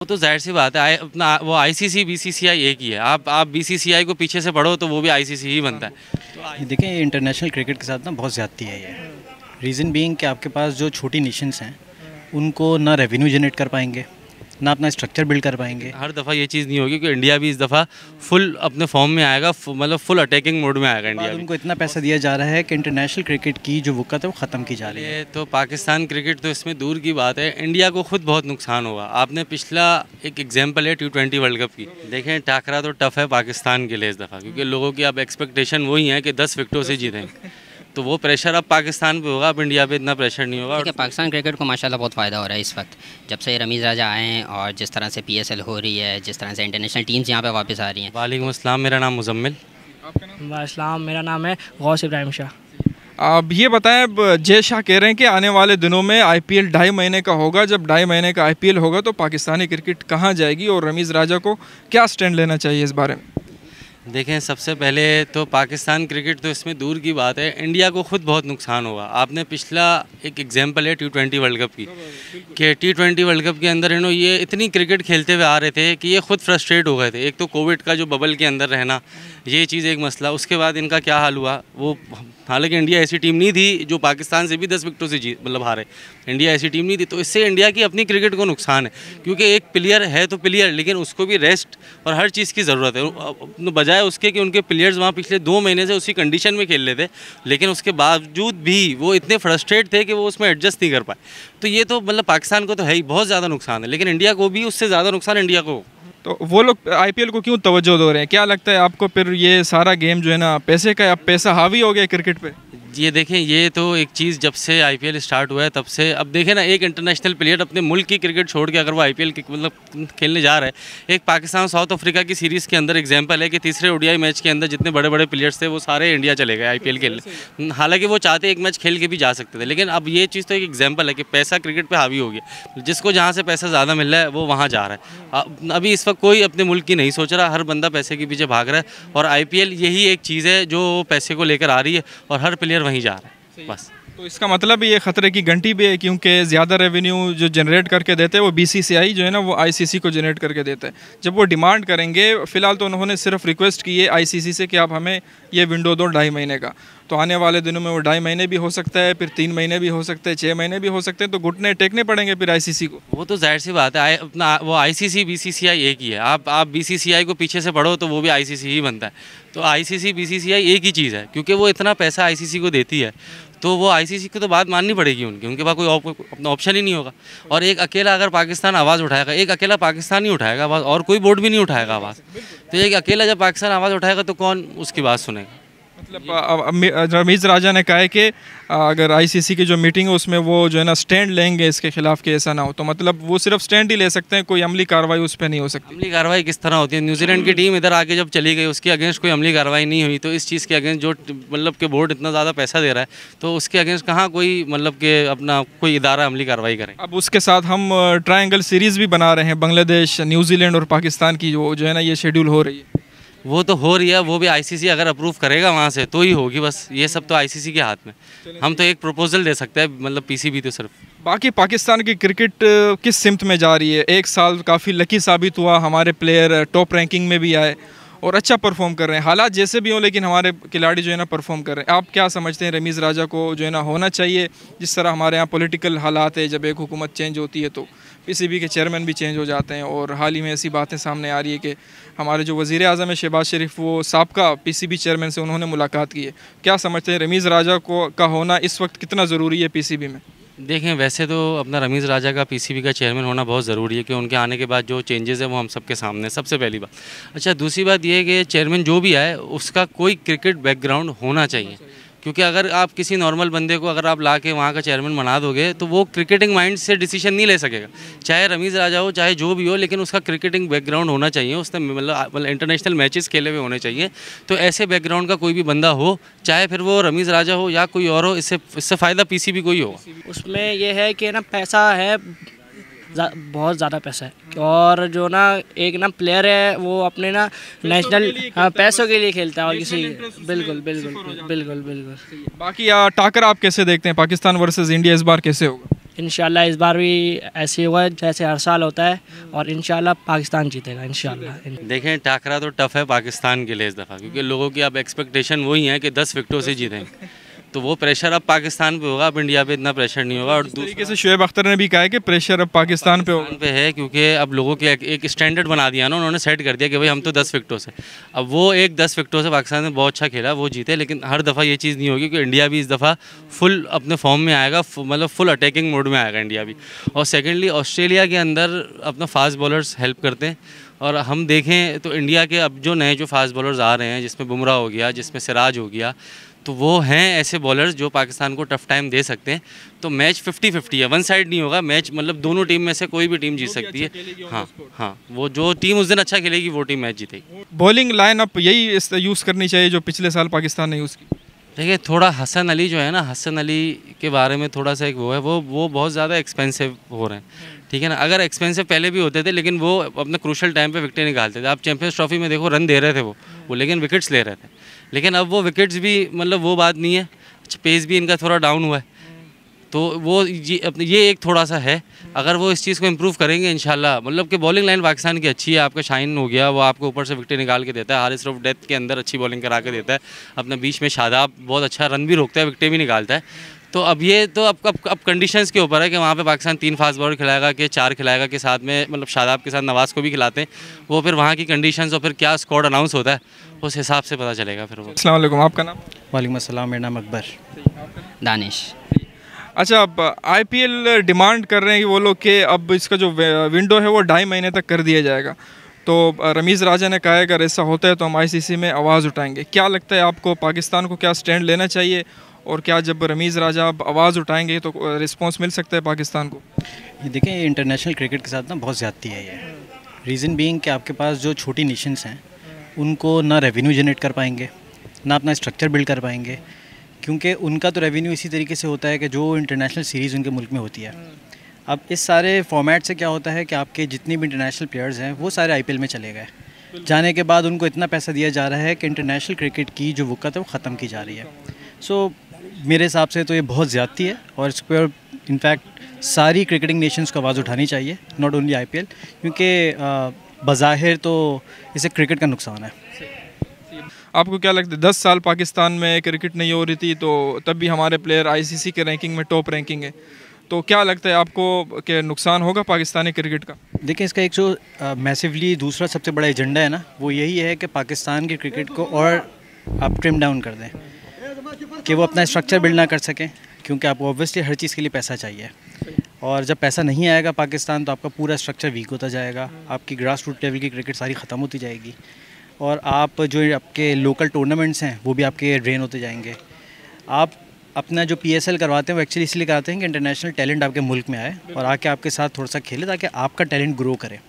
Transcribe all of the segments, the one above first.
वो तो ज़ाहिर सी बात है अपना वो आईसीसी बीसीसीआई एक ही है। आप बीसीसीआई को पीछे से पढ़ो तो वो भी आईसीसी ही बनता है। ये देखें, ये इंटरनेशनल क्रिकेट के साथ ना बहुत ज़्यादती है ये। रीज़न बीइंग कि आपके पास जो छोटी नेशंस हैं उनको ना रेवेन्यू जनरेट कर पाएंगे, ना अपना स्ट्रक्चर बिल्ड कर पाएंगे। हर दफ़ा ये चीज़ नहीं होगी कि इंडिया भी इस दफ़ा फुल अपने फॉर्म में आएगा, मतलब फुल अटैकिंग मोड में आएगा इंडिया भी। उनको इतना पैसा दिया जा रहा है कि इंटरनेशनल क्रिकेट की जो वक़्त है वो ख़त्म की जा रही है। ये तो पाकिस्तान क्रिकेट तो इसमें दूर की बात है, इंडिया को खुद बहुत नुकसान होगा। आपने पिछला एक एग्जांपल है T20 वर्ल्ड कप की, देखें टाकरा तो टफ है पाकिस्तान के लिए इस दफ़ा, क्योंकि लोगों की अब एक्सपेक्टेशन वही है कि 10 विकेटों से जीतेंगे। तो वो प्रेशर अब पाकिस्तान पे होगा, अब इंडिया पे इतना प्रेशर नहीं होगा। पाकिस्तान क्रिकेट को माशाल्लाह बहुत फ़ायदा हो रहा है इस वक्त, जब से रमीज़ राजा आए हैं और जिस तरह से PSL हो रही है, जिस तरह से इंटरनेशनल टीम्स यहाँ पे वापस आ रही हैं। वालेकुम अस्सलाम, मेरा नाम मुजम्मिल। वालेकुम, मेरा नाम है गौस इब्राहिम शाह। अब ये बताएं, जय शाह कह रहे हैं कि आने वाले दिनों में IPL 2.5 महीने का होगा। जब 2.5 महीने का IPL होगा तो पाकिस्तानी क्रिकेट कहाँ जाएगी और रमीज़ राजा को क्या स्टैंड लेना चाहिए इस बारे में? देखें, सबसे पहले तो पाकिस्तान क्रिकेट तो इसमें दूर की बात है, इंडिया को खुद बहुत नुकसान होगा। आपने पिछला एक एग्जांपल है T20 वर्ल्ड कप की, कि T20 वर्ल्ड कप के अंदर ये इतनी क्रिकेट खेलते हुए आ रहे थे कि ये खुद फ्रस्ट्रेट हो गए थे। एक तो कोविड का जो बबल के अंदर रहना, ये चीज़ एक मसला। उसके बाद इनका क्या हाल हुआ, वो हालांकि इंडिया ऐसी टीम नहीं थी जो पाकिस्तान से भी 10 विकेटों से मतलब हारे, इंडिया ऐसी टीम नहीं थी। तो इससे इंडिया की अपनी क्रिकेट को नुकसान है, क्योंकि एक प्लेयर है तो प्लेयर, लेकिन उसको भी रेस्ट और हर चीज़ की ज़रूरत है। बजाय उसके कि उनके प्लेयर्स वहाँ पिछले 2 महीने से उसी कंडीशन में खेल रहे थे, लेकिन उसके बावजूद भी वो इतने फ्रस्ट्रेट थे कि वो उसमें एडजस्ट नहीं कर पाए। तो ये तो मतलब पाकिस्तान को तो है ही बहुत ज़्यादा नुकसान है, लेकिन इंडिया को भी उससे ज़्यादा नुकसान इंडिया को। तो वो लोग IPL को क्यों तवज्जो दे रहे हैं? क्या लगता है आपको फिर ये सारा गेम जो है ना पैसे का, अब पैसा हावी हो गया क्रिकेट पे? ये देखें, ये तो एक चीज़ जब से IPL स्टार्ट हुआ है तब से, अब देखें ना, एक इंटरनेशनल प्लेयर अपने मुल्क की क्रिकेट छोड़ के अगर वो IPL मतलब खेलने जा रहा है। एक पाकिस्तान साउथ अफ्रीका की सीरीज़ के अंदर एग्जांपल है कि तीसरे ODI मैच के अंदर जितने बड़े बड़े प्लेयर्स थे वो सारे इंडिया चले गए IPL खेलने। हालांकि वो चाहते एक मैच खेल के भी जा सकते थे, लेकिन अब ये चीज़ तो एक एग्जाम्पल है कि पैसा क्रिकेट पर हावी हो गया। जिसको जहाँ से पैसा ज़्यादा मिल रहा है वो वहाँ जा रहा है। अभी इस वक्त कोई अपने मुल्क की नहीं सोच रहा, हर बंदा पैसे के पीछे भाग रहा है, और IPL यही एक चीज़ है जो पैसे को लेकर आ रही है और हर प्लेयर वहीं जा रहा है बस। तो इसका मतलब ये ख़तरे की घंटी भी है, क्योंकि ज़्यादा रेवेन्यू जो जनरेट करके देते हैं वो BCCI जो है ना वो ICC को जनरेट करके देता है। जब वो डिमांड करेंगे, फ़िलहाल तो उन्होंने सिर्फ रिक्वेस्ट की है ICC से कि आप हमें ये विंडो दो 2.5 महीने का। तो आने वाले दिनों में वो 2.5 महीने भी हो सकता है, फिर 3 महीने भी हो सकते हैं, 6 महीने भी हो सकते हैं। तो घुटने टेकने पड़ेंगे फिर ICC को। वो तो ज़ाहिर सी बात है, अपना वो ICC BCCI एक ही है। आप BCCI को पीछे से पढ़ो तो वो भी ICC ही बनता है। तो ICC BCCI एक ही चीज़ है, क्योंकि वो इतना पैसा ICC को देती है, तो वो ICC को तो बात माननी पड़ेगी उनके पास कोई अपना ऑप्शन ही नहीं होगा। और एक अकेला अगर पाकिस्तान आवाज़ उठाएगा, एक अकेला पाकिस्तान ही उठाएगा आवाज़, और कोई बोर्ड भी नहीं उठाएगा आवाज़। तो एक अकेला जब पाकिस्तान आवाज़ उठाएगा तो कौन उसकी बात सुनेगा? मतलब रमीज़ राजा ने कहा है कि अगर ICC की जो मीटिंग है उसमें वो जो है ना स्टैंड लेंगे इसके खिलाफ कि ऐसा ना हो। तो मतलब वो सिर्फ स्टैंड ही ले सकते हैं, कोई अमली कार्रवाई उस पर नहीं हो सकती। अमली कार्रवाई किस तरह होती है? न्यूजीलैंड की टीम इधर आके जब चली गई, उसके अगेंस्ट कोई अमली कार्रवाई नहीं हुई, तो इस चीज़ के अगेंस्ट जो मतलब कि बोर्ड इतना ज़्यादा पैसा दे रहा है तो उसके अगेंस्ट कहाँ कोई मतलब कि अपना कोई इदारा अमली कार्रवाई करे। अब उसके साथ हम ट्रायंगल सीरीज़ भी बना रहे हैं, बांग्लादेश, न्यूजीलैंड और पाकिस्तान की जो है ना ये शेड्यूल हो रही है। वो तो हो रही है, वो भी ICC अगर अप्रूव करेगा वहाँ से तो ही होगी बस। ये सब तो ICC के हाथ में, हम तो एक प्रपोजल दे सकते हैं, मतलब PCB तो सिर्फ। बाकी पाकिस्तान की क्रिकेट किस सिमत में जा रही है? एक साल काफ़ी लकी साबित हुआ, हमारे प्लेयर टॉप रैंकिंग में भी आए और अच्छा परफॉर्म कर रहे हैं। हालात जैसे भी हों लेकिन हमारे खिलाड़ी जो है ना परफॉर्म कर रहे हैं। आप क्या समझते हैं, रमीज़ राजा को जो है ना होना चाहिए, जिस तरह हमारे यहाँ पॉलिटिकल हालात है, जब एक हुकूमत चेंज होती है तो PCB के चेयरमैन भी चेंज हो जाते हैं, और हाल ही में ऐसी बातें सामने आ रही है कि हमारे जो वज़ीर आज़म है शहबाज शरीफ, वो साबका PCB चेयरमैन से उन्होंने मुलाकात की है। क्या समझते हैं रमीज़ राजा का होना इस वक्त कितना ज़रूरी है PCB में? देखें, वैसे तो अपना रमीज़ राजा का PCB का चेयरमैन होना बहुत ज़रूरी है, कि उनके आने के बाद जो चेंजेस है वो हम सबके सामने, सबसे पहली बात। अच्छा, दूसरी बात ये है कि चेयरमैन जो भी आए उसका कोई क्रिकेट बैकग्राउंड होना चाहिए, क्योंकि अगर आप किसी नॉर्मल बंदे को अगर आप ला के वहाँ का चेयरमैन बना दोगे तो वो क्रिकेटिंग माइंड से डिसीजन नहीं ले सकेगा। चाहे रमीज़ राजा हो, चाहे जो भी हो, लेकिन उसका क्रिकेटिंग बैकग्राउंड होना चाहिए, उसने मतलब इंटरनेशनल मैचेस खेले हुए होने चाहिए। तो ऐसे बैकग्राउंड का कोई भी बंदा हो, चाहे फिर वो रमीज़ राजा हो या कोई और हो, इससे फ़ायदा PCB को ही होगा। उसमें यह है कि ना पैसा है, बहुत ज़्यादा पैसा है, और जो ना एक ना प्लेयर है वो अपने ना नेशनल पैसों के लिए खेलता है और किसी। बिल्कुल बिल्कुल बिल्कुल बिल्कुल। बाकी टाकर आप कैसे देखते हैं, पाकिस्तान वर्सेस इंडिया इस बार कैसे होगा? इंशाल्लाह इस बार भी ऐसे हुआ जैसे हर साल होता है और इंशाल्लाह पाकिस्तान जीतेगा इंशाल्लाह। देखें टाकरा तो टफ़ है पाकिस्तान के लिए इस दफ़ा, क्योंकि लोगों की अब एक्सपेक्टेशन वही है कि 10 विकेटों से जीतेंगे, तो वो प्रेशर अब पाकिस्तान पे होगा, अब इंडिया पे इतना प्रेशर नहीं होगा। और तरीके से शुएब अख्तर ने भी कहा है कि प्रेशर अब पाकिस्तान पे होगा। पे है, क्योंकि अब लोगों के एक स्टैंडर्ड बना दिया ना, उन्होंने सेट कर दिया कि भाई हम तो 10 विकेटों से, अब वो 10 विकेटों से पाकिस्तान ने बहुत अच्छा खेला, वो जीते। लेकिन हर दफ़ा ये चीज़ नहीं होगी, क्योंकि इंडिया भी इस दफ़ा फुल अपने फॉर्म में आएगा, मतलब फुल अटैकिंग मोड में आएगा इंडिया भी। और सेकेंडली ऑस्ट्रेलिया के अंदर अपना फास्ट बॉलर्स हेल्प करते हैं, और हम देखें तो इंडिया के अब जो नए जो फास्ट बॉलर्स आ रहे हैं, जिसमें बुमराह हो गया, जिसमें सिराज हो गया, तो वो हैं ऐसे बॉलर्स जो पाकिस्तान को टफ़ टाइम दे सकते हैं। तो मैच 50-50 है, वन साइड नहीं होगा मैच, मतलब दोनों टीम में से कोई भी टीम जीत सकती है। हाँ हाँ, वो जो टीम उस दिन अच्छा खेलेगी वो टीम मैच जीतेगी। बॉलिंग लाइन अप यही यूज़ करनी चाहिए जो पिछले साल पाकिस्तान ने यूज़ की। देखिए थोड़ा हसन अली जो है ना, हसन अली के बारे में थोड़ा सा एक वो है, वो बहुत ज़्यादा एक्सपेंसिव हो रहे हैं, ठीक है ना। अगर एक्सपेंसिव पहले भी होते थे, लेकिन वो अपने क्रूशल टाइम पे विकेटें निकालते थे। आप चैंपियंस ट्रॉफी में देखो रन दे रहे थे वो लेकिन विकेट्स ले रहे थे। लेकिन अब वो विकेट्स भी मतलब वो बात नहीं है, अच्छा पेस भी इनका थोड़ा डाउन हुआ है, तो वो ये एक थोड़ा सा है। अगर वो इस चीज़ को इम्प्रूव करेंगे इंशाल्लाह, मतलब कि बॉलिंग लाइन पाकिस्तान की अच्छी है। आपका शाहीन हो गया, वो आपको ऊपर से विकेट निकाल के देता है, हारिस रऊफ डेथ के अंदर अच्छी बॉलिंग करा के देता है, अपने बीच में शादाब बहुत अच्छा रन भी रोकता है, विकेटें भी निकालता है। तो अब ये तो अब कंडीशंस के ऊपर है कि वहाँ पे पाकिस्तान 3 फास्ट बॉलर खिलाएगा कि 4 खिलाएगा, के साथ में मतलब शादाब के साथ नवाज़ को भी खिलाते हैं। वो फिर वहाँ की कंडीशंस और फिर क्या स्क्वाड अनाउंस होता है उस हिसाब से पता चलेगा फिर वो। अस्सलाम वालेकुम, आपका नाम? वालेकुम अस्सलाम, मेरा नाम अकबर। दानिश। अच्छा, अब IPL डिमांड कर रहे हैं कि वो लोग कि अब इसका जो विंडो है वो 2.5 महीने तक कर दिया जाएगा। तो रमीज़ राजा ने कहा है अगर ऐसा होता है तो हम ICC में आवाज़ उठाएंगे। क्या लगता है आपको, पाकिस्तान को क्या स्टैंड लेना चाहिए, और क्या जब रमीज़ राजा अब आवाज़ उठाएंगे तो रिस्पांस मिल सकता है पाकिस्तान को? ये देखें, इंटरनेशनल क्रिकेट के साथ ना बहुत ज़्यादती है ये। रीज़न बीइंग कि आपके पास जो छोटी नेशंस हैं उनको ना रेवेन्यू जनरेट कर पाएंगे, ना अपना स्ट्रक्चर बिल्ड कर पाएंगे, क्योंकि उनका तो रेवेन्यू इसी तरीके से होता है कि जो इंटरनेशनल सीरीज़ उनके मुल्क में होती है। अब इस सारे फॉर्मेट से क्या होता है कि आपके जितने भी इंटरनेशनल प्लेयर्स हैं वो सारे IPL में चले गए। जाने के बाद उनको इतना पैसा दिया जा रहा है कि इंटरनेशनल क्रिकेट की जो वक़्त है वो ख़त्म की जा रही है। सो मेरे हिसाब से तो ये बहुत ज़्यादती है, और इस पर इनफैक्ट सारी क्रिकेटिंग नेशंस को आवाज़ उठानी चाहिए, नॉट ओनली IPL, क्योंकि बज़ाहिर तो इससे क्रिकेट का नुकसान है। आपको क्या लगता है 10 साल पाकिस्तान में क्रिकेट नहीं हो रही थी, तो तब भी हमारे प्लेयर ICC के रैंकिंग में टॉप रैंकिंग है, तो क्या लगता है आपको कि नुकसान होगा पाकिस्तानी क्रिकेट का? देखिए, इसका एक जो मैसिवली दूसरा सबसे बड़ा एजेंडा है ना, वो यही है कि पाकिस्तान की क्रिकेट को और आप ट्रिम डाउन कर दें, कि वो अपना स्ट्रक्चर बिल्ड ना कर सकें, क्योंकि आपको ऑब्वियसली हर चीज़ के लिए पैसा चाहिए, और जब पैसा नहीं आएगा पाकिस्तान तो आपका पूरा स्ट्रक्चर वीक होता जाएगा, आपकी ग्रास रूट लेवल की क्रिकेट सारी ख़त्म होती जाएगी, और आप जो आपके लोकल टूर्नामेंट्स हैं वो भी आपके ड्रेन होते जाएंगे। आप अपना जो PSL करवाते हैं वो एक्चुअली इसलिए कराते हैं कि इंटरनेशनल टैलेंट आपके मुल्क में आए और आके आपके साथ थोड़ा सा खेले, ताकि आपका टैलेंट ग्रो करे।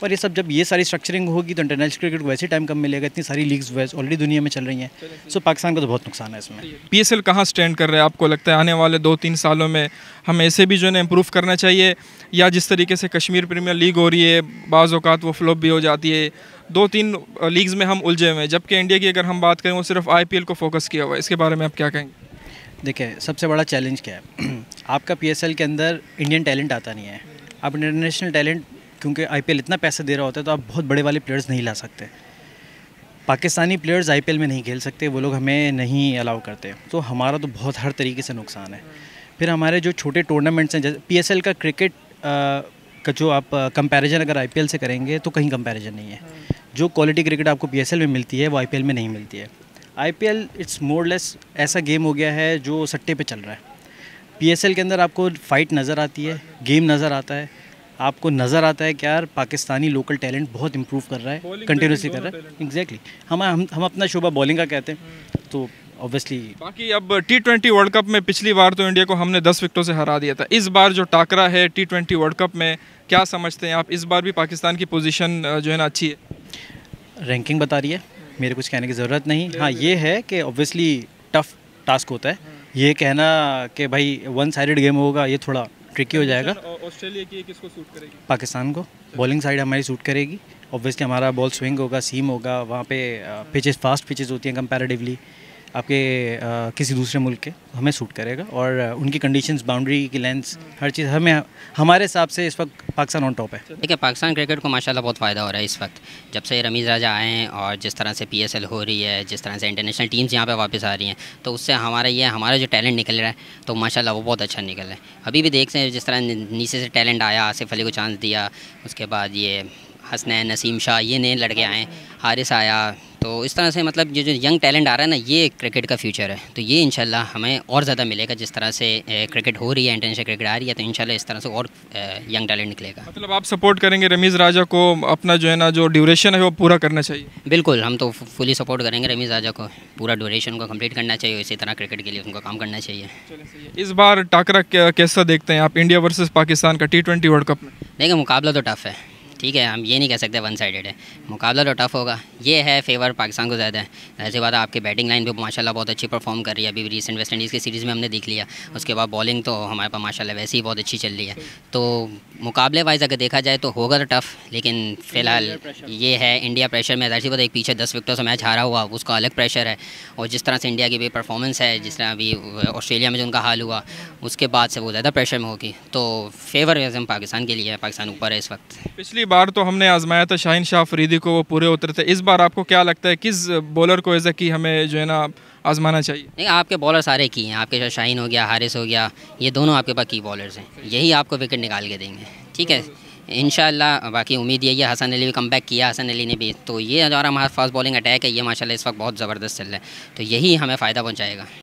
और ये सब जब ये सारी स्ट्रक्चरिंग होगी तो इंटरनेशनल क्रिकेट को वैसे टाइम कम मिलेगा, इतनी सारी लीग्स वैसे ऑलरेडी दुनिया में चल रही हैं। सो पाकिस्तान को तो बहुत नुकसान है इसमें। PSL कहाँ स्टैंड कर रहे हैं आपको लगता है आने वाले 2-3 सालों में? हमें ऐसे भी जो है ना इम्प्रूव करना चाहिए, या जिस तरीके से कश्मीर प्रीमियर लीग हो रही है बाज़ औक़ात वो फ्लॉप भी हो जाती है, 2-3 लीग्स में हम उलझे हुए हैं, जबकि इंडिया की अगर हम बात करें वो सिर्फ IPL को फोकस किया हुआ है। इसके बारे में आप क्या कहेंगे? देखिए, सबसे बड़ा चैलेंज क्या है आपका PSL के अंदर इंडियन टैलेंट आता नहीं है। आप इंटरनेशनल टैलेंट, क्योंकि IPL इतना पैसा दे रहा होता है तो आप बहुत बड़े वाले प्लेयर्स नहीं ला सकते। पाकिस्तानी प्लेयर्स IPL में नहीं खेल सकते, वो लोग हमें नहीं अलाउ करते, तो हमारा तो बहुत हर तरीके से नुकसान है। फिर हमारे जो छोटे टूर्नामेंट्स हैं, जैसे PSL का क्रिकेट का जो आप कंपैरिजन अगर IPL से करेंगे तो कहीं कंपैरिजन नहीं है। जो क्वालिटी क्रिकेट आपको PSL में मिलती है वो IPL में नहीं मिलती है। IPL इट्स मोरलेस ऐसा गेम हो गया है जो सट्टे पे चल रहा है। PSL के अंदर आपको फ़ाइट नज़र आती है, गेम नज़र आता है, आपको नज़र आता है कि यार पाकिस्तानी लोकल टैलेंट बहुत इंप्रूव कर रहा है, कंटिन्यूसली कर रहा है। एग्जैक्टली हम अपना शोबा बॉलिंग का कहते हैं, तो ऑब्वियसली बाकी अब T20 वर्ल्ड कप में पिछली बार तो इंडिया को हमने 10 विकेटों से हरा दिया था। इस बार जो टाकरा है T20 वर्ल्ड कप में, क्या समझते हैं आप? इस बार भी पाकिस्तान की पोजीशन जो है ना अच्छी है? रैंकिंग बता रही है, मेरे कुछ कहने की ज़रूरत नहीं। हाँ, ये है कि ऑब्वियसली टफ टास्क होता है, ये कहना कि भाई वन साइडेड गेम होगा ये थोड़ा ट्रिकी हो जाएगा। ऑस्ट्रेलिया की किसको सूट करेगी? पाकिस्तान को बॉलिंग साइड हमारी सूट करेगी। ऑब्वियसली हमारा बॉल स्विंग होगा, सीम होगा, वहाँ पे पिचेस फास्ट पिचेस होती हैं कंपैरेटिवली। आपके किसी दूसरे मुल्क के, हमें सूट करेगा। और उनकी कंडीशंस, बाउंड्री की लेंथ्स, हर चीज़ हमें, हमारे हिसाब से इस वक्त पाकिस्तान ऑन टॉप है। देखिए, पाकिस्तान क्रिकेट को माशाल्लाह बहुत फ़ायदा हो रहा है इस वक्त, जब से रमीज़ राजा आए हैं और जिस तरह से PSL हो रही है, जिस तरह से इंटरनेशनल टीम्स यहाँ पे वापस आ रही हैं, तो उससे हमारा जो टैलेंट निकल रहा है तो माशाल्लाह वो बहुत अच्छा निकल रहा है। अभी भी देखते हैं जिस तरह नीचे से टैलेंट आया, आसिफ अली को चांस दिया, उसके बाद ये हसनैन, नसीम शाह, ये नए लड़के आए, हारिस आया, तो इस तरह से मतलब ये जो यंग टैलेंट आ रहा है ना, ये क्रिकेट का फ्यूचर है। तो ये इंशाल्लाह हमें और ज़्यादा मिलेगा, जिस तरह से क्रिकेट हो रही है, इंटरनेशनल क्रिकेट आ रही है, तो इंशाल्लाह इस तरह से और यंग टैलेंट निकलेगा। मतलब आप सपोर्ट करेंगे रमीज़ राजा को, अपना जो है ना जो ड्यूरेशन है वो पूरा करना चाहिए? बिल्कुल, हम तो फुली सपोर्ट करेंगे रमीज़ राजा को, पूरा ड्यूरेशन को कंप्लीट करना चाहिए, इसी तरह क्रिकेट के लिए उनको काम करना चाहिए। इस बार टाकरा कैसा देखते हैं आप इंडिया वर्सेस पाकिस्तान का T20 वर्ल्ड कप में? देखिए, मुकाबला तो टफ़ है, ठीक है, हम ये नहीं कह सकते वन साइडेड है, मुकाबला तो टफ़ होगा। ये है फेवर पाकिस्तान को ज़्यादा है। ऐसी बात है, आपकी बैटिंग लाइन भी माशाल्लाह बहुत अच्छी परफॉर्म कर रही है। अभी रिसेंट वेस्ट इंडीज़ की सीरीज़ में हमने देख लिया। उसके बाद बॉलिंग तो हमारे पास माशाल्लाह वैसे ही बहुत अच्छी चल रही है। तो मुकाबले वाइज अगर देखा जाए तो होगा तो टफ़, लेकिन फ़िलहाल ये है इंडिया प्रेशर में। ऐसी बात, एक पीछे 10 विकेटों से मैच हारा हुआ, उसका अलग प्रेशर है। और जिस तरह से इंडिया की भी परफॉर्मेंस है, जिस तरह अभी ऑस्ट्रेलिया में जो उनका हाल हुआ, उसके बाद से वो ज़्यादा प्रेशर में होगी। तो फेवर पाकिस्तान के लिए है, पाकिस्तान ऊपर है इस वक्त। पिछली बार तो हमने आजमाया था शाहीन शाह अफरीदी को, वो पूरे उतरे थे। इस बार आपको क्या लगता है किस बॉलर को ऐसा कि हमें जो है ना आजमाना चाहिए? नहीं, आपके बॉलर सारे की हैं, आपके जो शाहीन हो गया, हारिस हो गया, ये दोनों आपके पास की बॉलर्स हैं, यही आपको विकेट निकाल के देंगे, ठीक है इंशाल्लाह। बाकी उम्मीद यही है, हसन अली भी कम बैक किया, हसन अली ने भी, तो ये जो हमारा फास्ट बॉलिंग अटैक है, ये माशाल्लाह इस वक्त बहुत ज़बरदस्त चल रहा है, तो यही हमें फ़ायदा पहुँचाएगा।